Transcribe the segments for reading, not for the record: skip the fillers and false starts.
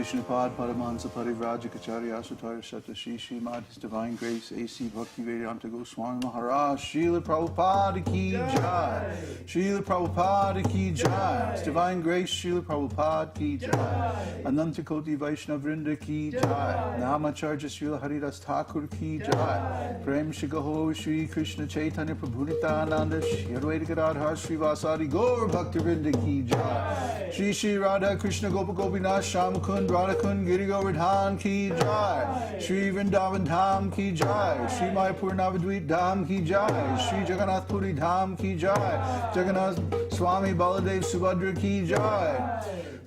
Vishnupad Paramahansa Parivrajacharya Sutara Shatashi Śrīmad His Divine Grace A.C. Bhakti Vedānta Goswami Maharaj Srila Prabhupada Ki Jai Srila Prabhupada Ki Jai His Divine Grace Srila Prabhupada Ki Jai Ananta Koti Vaishnava Vrinda Ki Jai Namacharya Srila Haridas Thakur Ki Jai Prem Shigaho Shri Krishna Chaitanya Prabhu Nityananda Shri Advaita Gadadhar Shri Vasari Gaur Bhakta Vrinda Ki Jai Shri Shri Radha Krishna Gopa Gopinath Shamakund Radhakund Giri Govardhan Ki Jai Shri Vrindavan Dham Ki Jai Shri Mayapur Navadvip Dham Ki Jai Shri Jagannath Puri Dham Ki Jai Jagannath Swami Baladev Subhadra Ki Jai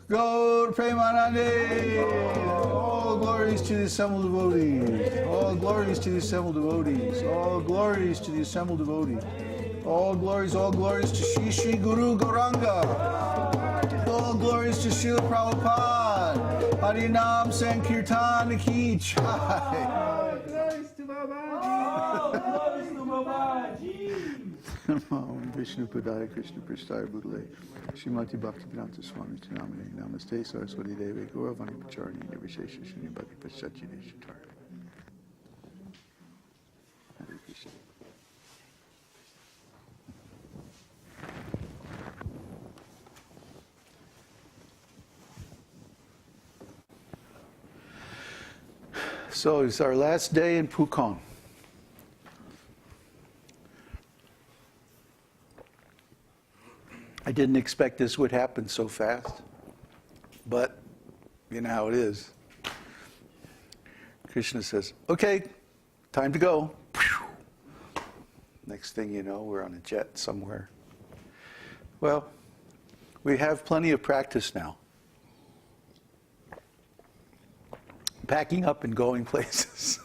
Gaur Premanande. All glories to the assembled devotees. All glories to the assembled devotees. All glories to the assembled devotees. All glories to Shri Shri Guru Gauranga. All glories to Srila Prabhupada. Harinam Sankirtan Ki Jai. All glories to Babaji. All glories to Babaji. Om Vishnu Padaya Krishna Prasthaya Bhutale Srimati Bhaktivedanta Swami Tinamane Namaste Saraswati Deve Gauravani Pacharni Nirvishesha Shuni Bhakti Paschachine Shatar. Hare Krishna. So it's our last day in Pukong. I didn't expect this would happen so fast, but you know how it is. Krishna says, okay, time to go. Next thing you know, we're on a jet somewhere. Well, we have plenty of practice now. Packing up and going places.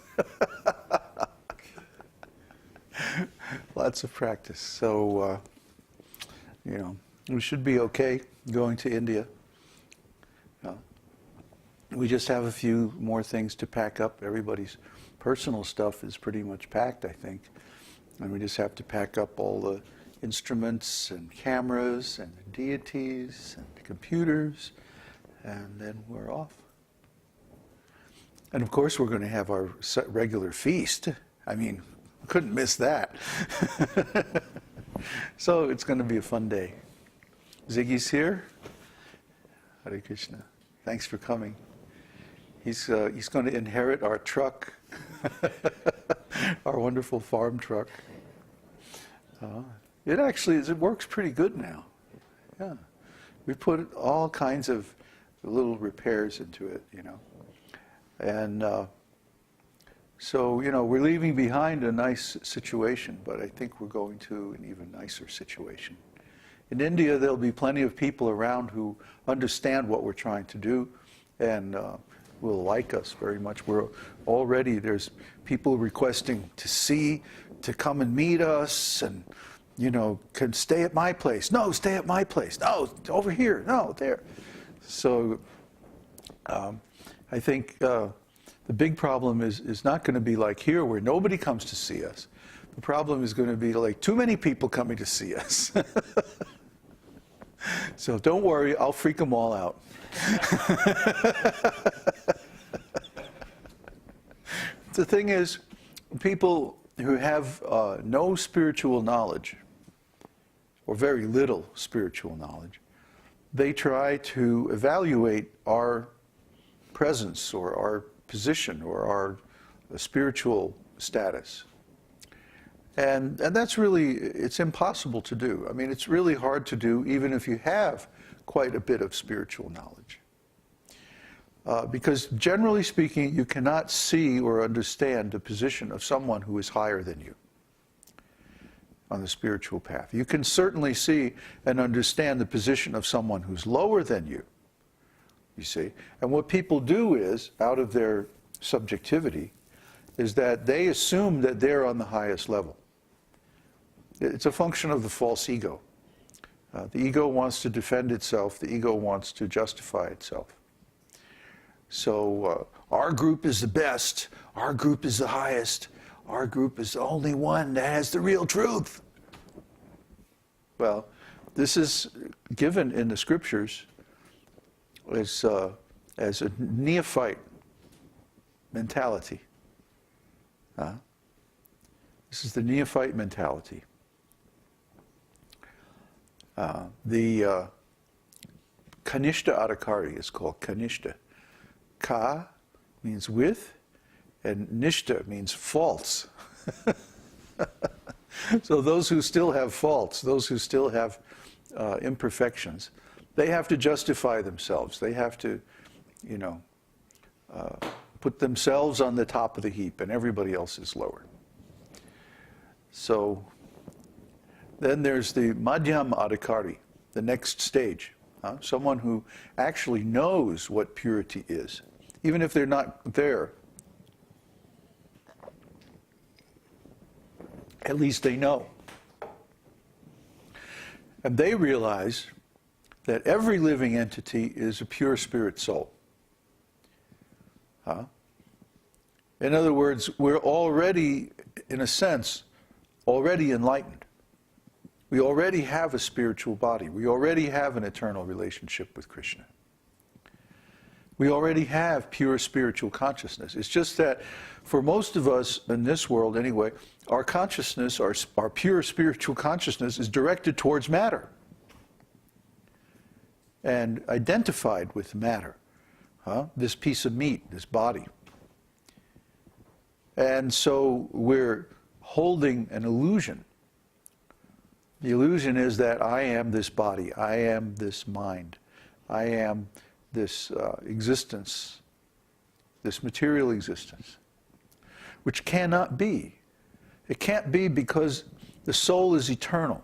Lots of practice. So, you know, we should be okay going to India. We just have a few more things to pack up. Everybody's personal stuff is pretty much packed, I think. And we just have to pack up all the instruments and cameras and the deities and the computers, and then we're off. And of course we're going to have our regular feast. I mean, couldn't miss that. So it's going to be a fun day. Ziggy's here. Hare Krishna. Thanks for coming. He's going to inherit our truck, our wonderful farm truck. It actually it works pretty good now. Yeah, we put all kinds of little repairs into it, you know, and so you know we're leaving behind a nice situation, but I think we're going to an even nicer situation. In India, there'll be plenty of people around who understand what we're trying to do, and will like us very much. We're already, there's people requesting to come and meet us, and, you know, can stay at my place. No, stay at my place. No, over here. No, there. So I I think the big problem is not going to be like here where nobody comes to see us. The problem is going to be like too many people coming to see us. So don't worry, I'll freak them all out. The thing is, people who have no spiritual knowledge, or very little spiritual knowledge, they try to evaluate our presence or our position or our spiritual status. And that's really, it's impossible to do. I mean, it's really hard to do even if you have quite a bit of spiritual knowledge. Because generally speaking, you cannot see or understand the position of someone who is higher than you on the spiritual path. You can certainly see and understand the position of someone who's lower than you see. And what people do is, out of their subjectivity, is that they assume that they're on the highest level. It's a function of the false ego. The ego wants to defend itself. The ego wants to justify itself. So our group is the best. Our group is the highest. Our group is the only one that has the real truth. Well, this is given in the scriptures as a neophyte mentality. This is the neophyte mentality. The Kanishta Adhikari is called Kanishta. Ka means with, and Nishta means false. So those who still have faults, those who still have imperfections, they have to justify themselves. They have to, put themselves on the top of the heap and everybody else is lower. So then there's the Madhyam Adhikari, the next stage. Someone who actually knows what purity is, even if they're not there. At least they know. And they realize that every living entity is a pure spirit soul. In other words, we're already, in a sense, already enlightened. We already have a spiritual body. We already have an eternal relationship with Krishna. We already have pure spiritual consciousness. It's just that for most of us in this world anyway, our consciousness, our pure spiritual consciousness is directed towards matter and identified with matter. This piece of meat, this body. And so we're holding an illusion. The illusion is that I am this body, I am this mind, I am this existence, this material existence, which cannot be. It can't be because the soul is eternal,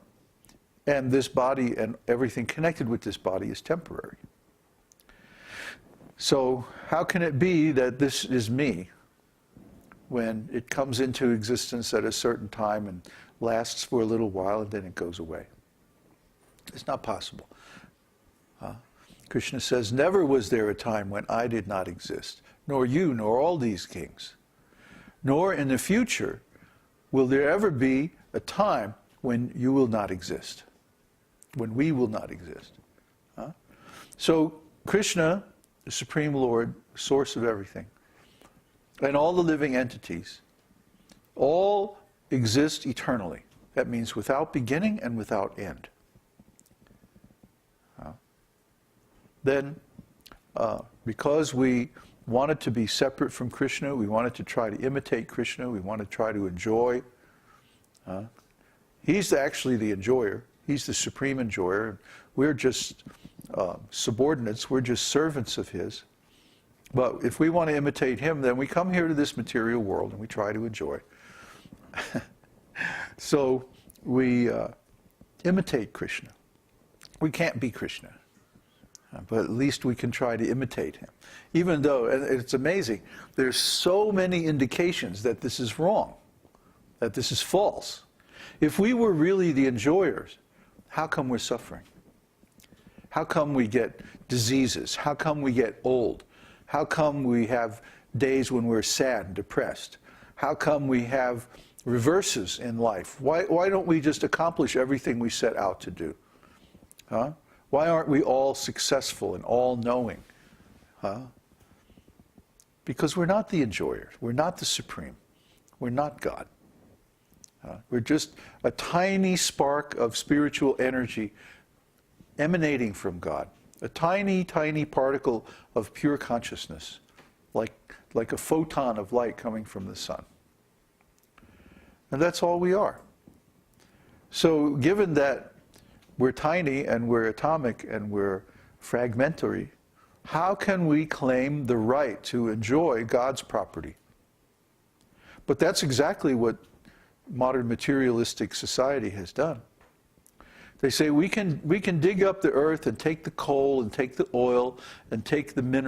and this body and everything connected with this body is temporary. So how can it be that this is me when it comes into existence at a certain time and lasts for a little while and then it goes away? It's not possible. Krishna says, never was there a time when I did not exist, nor you, nor all these kings. Nor in the future will there ever be a time when you will not exist, when we will not exist. So Krishna, the Supreme Lord, source of everything, and all the living entities, all exist eternally. That means without beginning and without end. Then, because we wanted to be separate from Krishna, we wanted to try to imitate Krishna, we want to try to enjoy. He's actually the enjoyer. He's the supreme enjoyer. We're just subordinates. We're just servants of his. But if we want to imitate him, then we come here to this material world and we try to enjoy. So we imitate Krishna. We can't be Krishna, but at least we can try to imitate him. Even though, and it's amazing, there's so many indications that this is wrong, that this is false. If we were really the enjoyers, how come we're suffering? How come we get diseases? How come we get old? How come we have days when we're sad and depressed? How come we have reverses in life? Why don't we just accomplish everything we set out to do? Huh? Why aren't we all successful and all-knowing? Huh? Because we're not the enjoyers. We're not the supreme. We're not God. We're just a tiny spark of spiritual energy emanating from God. A tiny, tiny particle of pure consciousness, like a photon of light coming from the sun. And that's all we are. So given that we're tiny and we're atomic and we're fragmentary, how can we claim the right to enjoy God's property? But that's exactly what modern materialistic society has done. They say we can dig up the earth and take the coal and take the oil and take the minerals